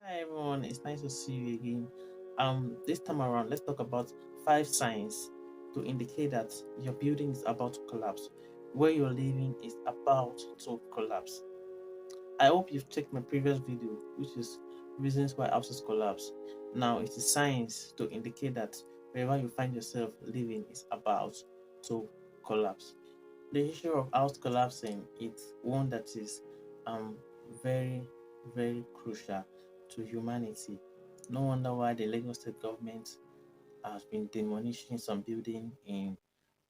Hi everyone, it's nice to see you again. This time around, let's talk about five signs to indicate that your building is about to collapse, where you're living is about to collapse. I hope you've checked my previous video, which is reasons why houses collapse. Now it is signs to indicate that wherever you find yourself living is about to collapse. The issue of house collapsing it's one that is um very very crucial to humanity. No wonder why the Lagos State government has been demolishing some building in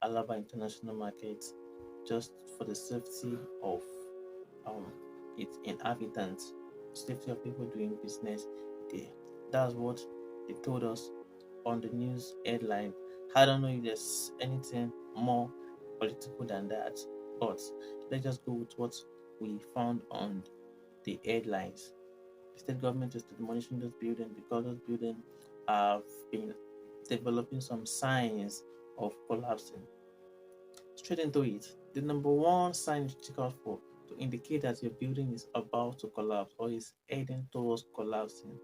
Alaba International Market just for the safety of um its inhabitants, safety of people doing business there. That's what they told us on the news headline. I don't know if there's anything more political than that, but let's just go with what we found on the headlines. The state government is demolishing this building because this building have been developing some signs of collapsing. Straight into it, the number one sign to check out for to indicate that your building is about to collapse or is heading towards collapsing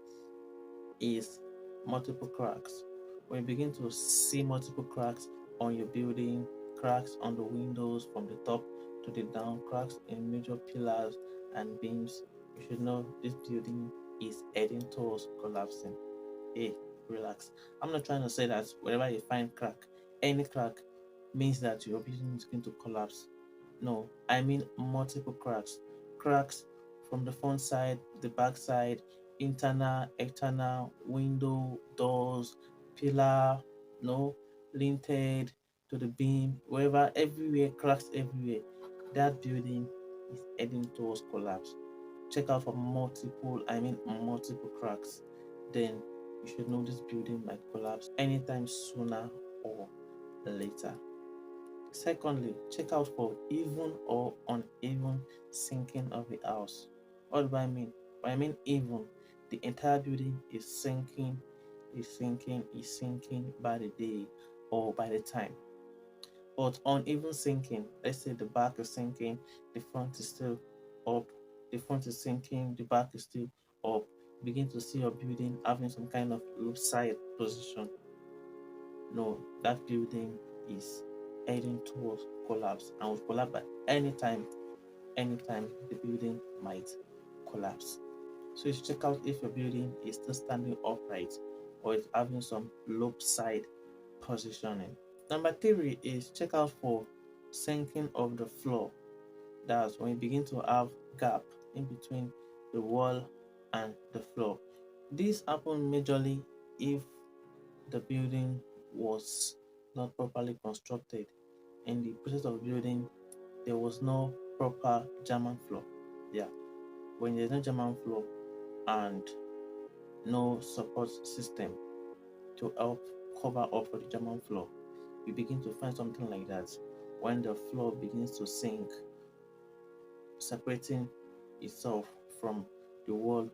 is multiple cracks. When you begin to see multiple cracks on your building, cracks on the windows from the top to the down, cracks in major pillars and beams, you should know this building is heading towards collapsing. Hey, relax. I'm not trying to say that wherever you find crack, any crack means that your building is going to collapse. No, I mean multiple cracks. Cracks from the front side, the back side, internal, external, window, doors, pillar, no, linted to the beam, wherever, everywhere, cracks everywhere. That building is heading towards collapse. Check out for multiple cracks. Then you should know this building might collapse anytime sooner or later. Secondly, check out for even or uneven sinking of the house. What do I mean? I mean even. The entire building is sinking, is sinking by the day or by the time. But uneven sinking, let's say the back is sinking, the front is still up, the front is sinking, the back is still up. Begin to see your building having some kind of loop side position. No, that building is heading towards collapse and will collapse at anytime the building might collapse. So you should check out if your building is still standing upright or it's having some loop side positioning. Number three is check out for sinking of the floor. That's when you begin to have gap in between the wall and the floor. This happens majorly if the building was not properly constructed. In the process of building, there was no proper German floor. Yeah, when there's no German floor and no support system to help cover up for the German floor, you begin to find something like that when the floor begins to sink, separating itself from the wall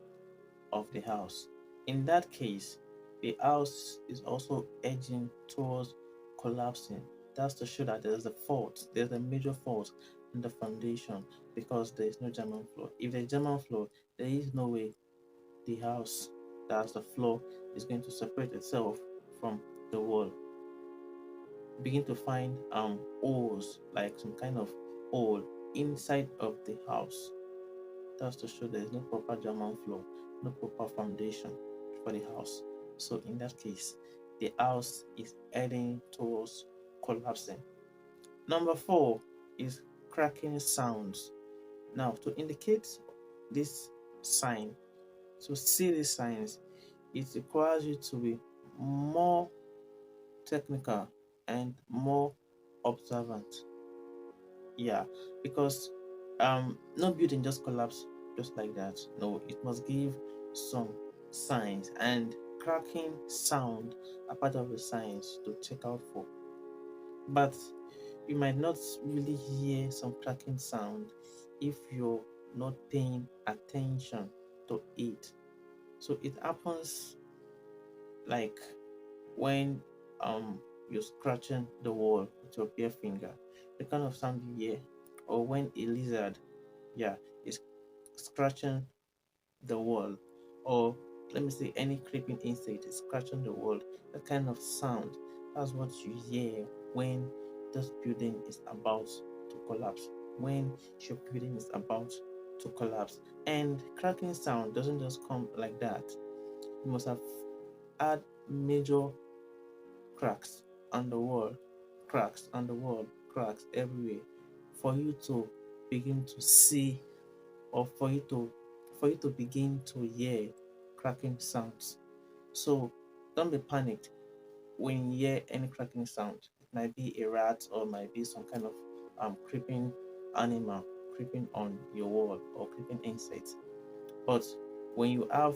of the house. In that case, the house is also edging towards collapsing. That's to show that there's a fault, there's a major fault in the foundation because there is no German floor. If there's German floor, there is no way the house, that's the floor, is going to separate itself from the wall. Begin to find holes, like some kind of hole inside of the house. That's to show there is no proper German floor, no proper foundation for the house. So in that case, the house is heading towards collapsing. Number four is cracking sounds. Now, to indicate this sign, to see these signs, it requires you to be more technical and more observant. Yeah, because no building just collapse just like that. No, it must give some signs, and cracking sound are part of the signs to check out for. But you might not really hear some cracking sound if you're not paying attention to it. So it happens like when you're scratching the wall with your bare finger, the kind of sound you hear, or when a lizard, yeah, is scratching the wall, or let me say any creeping insect is scratching the wall, that kind of sound, that's what you hear when this building is about to collapse. When your building is about to collapse. And cracking sound doesn't just come like that. You must have had major cracks on the wall, cracks on the wall, cracks everywhere for you to begin to see, or for you to begin to hear cracking sounds. So don't be panicked when you hear any cracking sound. It might be a rat or might be some kind of creeping animal creeping on your wall or creeping insect. But when you have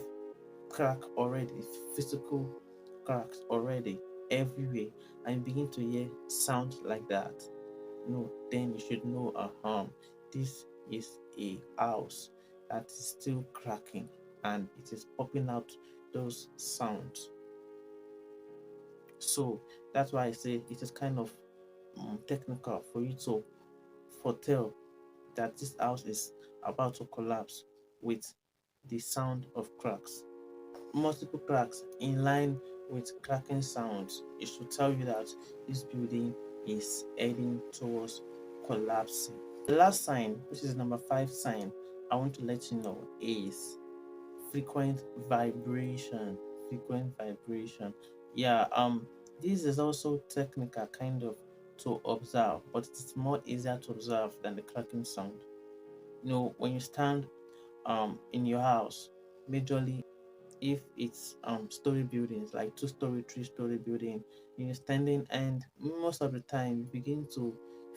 crack already, physical cracks already everywhere, and you begin to hear sound like that, no, then you should know, this is a house that is still cracking and it is popping out those sounds. So that's why I say it is kind of technical for you to foretell that this house is about to collapse with the sound of cracks. Multiple cracks in line with cracking sounds. It should tell you that this building is heading towards collapsing. The last sign, which is number 5 sign, I want to let you know is frequent vibration. Frequent vibration. Yeah, this is also technical kind of to observe, but it's more easier to observe than the cracking sound. When you stand in your house, majorly if it's story buildings like 2-story, 3-story building, you're standing and most of the time you begin to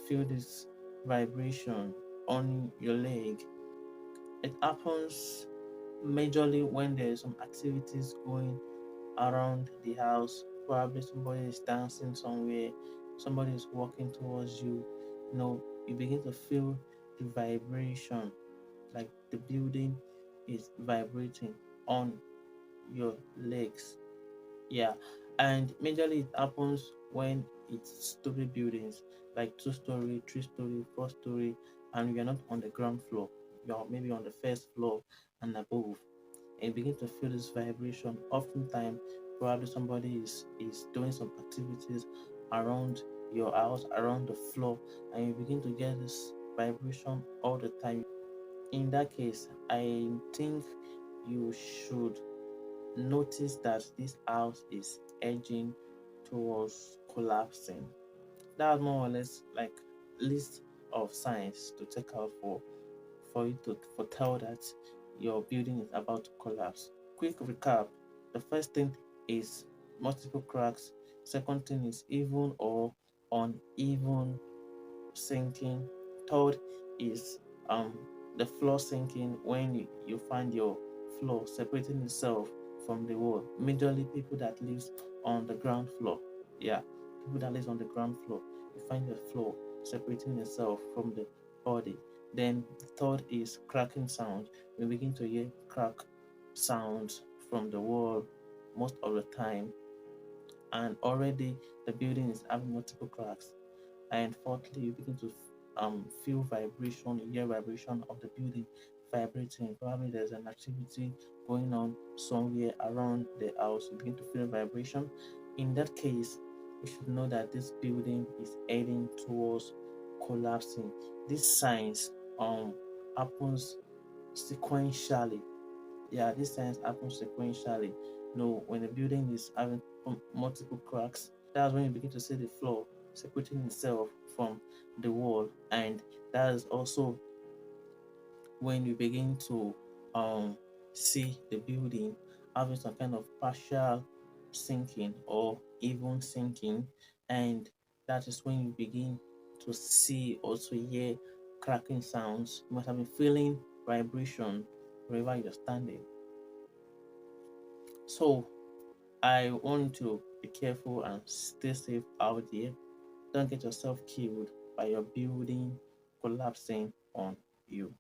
feel this vibration on your leg. It happens majorly when there's some activities going around the house. Probably somebody is dancing somewhere, somebody is walking towards you. You begin to feel the vibration, like the building is vibrating on your legs. Yeah, and majorly it happens when it's story buildings like 2-story, 3-story, 4-story, and you're not on the ground floor. You're maybe on the first floor and above, and you begin to feel this vibration. Oftentimes, probably somebody is doing some activities around your house, around the floor, and you begin to get this vibration all the time. In that case, I think you should notice that this house is edging towards collapsing. That's more or less like list of signs to take out for you to foretell that your building is about to collapse. Quick recap: the first thing is multiple cracks. Second thing is even or uneven sinking. Third is um the floor sinking when you find your floor separating itself from the wall. Majorly people that lives on the ground floor. Yeah, people that lives on the ground floor. You find your floor separating itself from the body. Then the third is cracking sound. We begin to hear crack sounds from the wall most of the time, and already the building is having multiple cracks. And fourthly, you begin to feel vibration, you hear vibration of the building vibrating. Probably there's an activity going on somewhere around the house. You begin to feel vibration. In that case, you should know that this building is heading towards collapsing. These signs happens sequentially. Yeah, these signs happen sequentially. When a building is having multiple cracks, that's when you begin to see the floor separating itself from the wall, and that is also when you begin to um see the building having some kind of partial sinking or even sinking, and that is when you begin to see or to hear cracking sounds. You must have been feeling vibration wherever you're standing. So I want you to be careful and stay safe out there. Don't get yourself killed by your building collapsing on you.